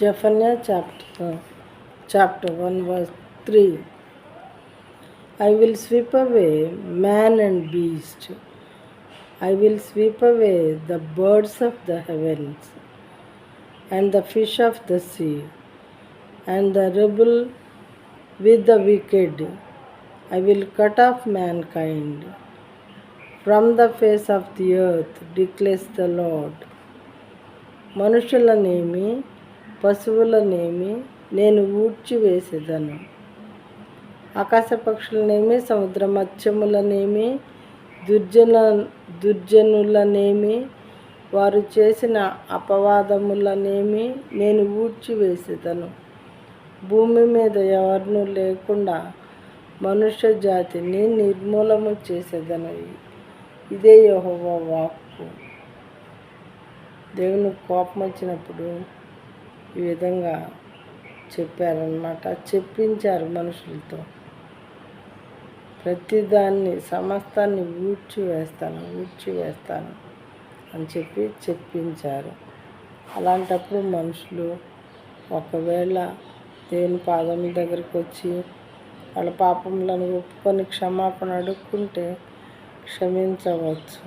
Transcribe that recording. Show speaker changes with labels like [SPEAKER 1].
[SPEAKER 1] Zephaniah chapter 1 verse 3. I will sweep away man and beast. I will sweep away the birds of the heavens and the fish of the sea and the rebel with the wicked. I will cut off mankind from the face of the earth, declares the Lord. మనుషులనేమి పశువులనేమి నేను ఊడ్చివేసేదను. ఆకాశ పక్షులనేమి సముద్ర మత్స్యములనేమి దుర్జనులనేమి వారు చేసిన అపవాదములనేమి నేను ఊడ్చివేసేదను. భూమి మీద ఎవరినూ లేకుండా మనుష్య జాతిని నిర్మూలము చేసేదను. ఇదే యెహోవా వాక్కు. దేవుని కోపం వచ్చినప్పుడు ఈ విధంగా చెప్పారనమాట, చెప్పించారు మనుషులతో. ప్రతిదాన్ని సమస్తాన్ని ఊడ్చివేస్తాను అని చెప్పి చెప్పించారు. అలాంటప్పుడు మనుషులు ఒకవేళ దేవుని పాదముల దగ్గరికి వచ్చి వాళ్ళ పాపములను ఒప్పుకొని క్షమాపణ అడుక్కుంటే క్షమించవచ్చు.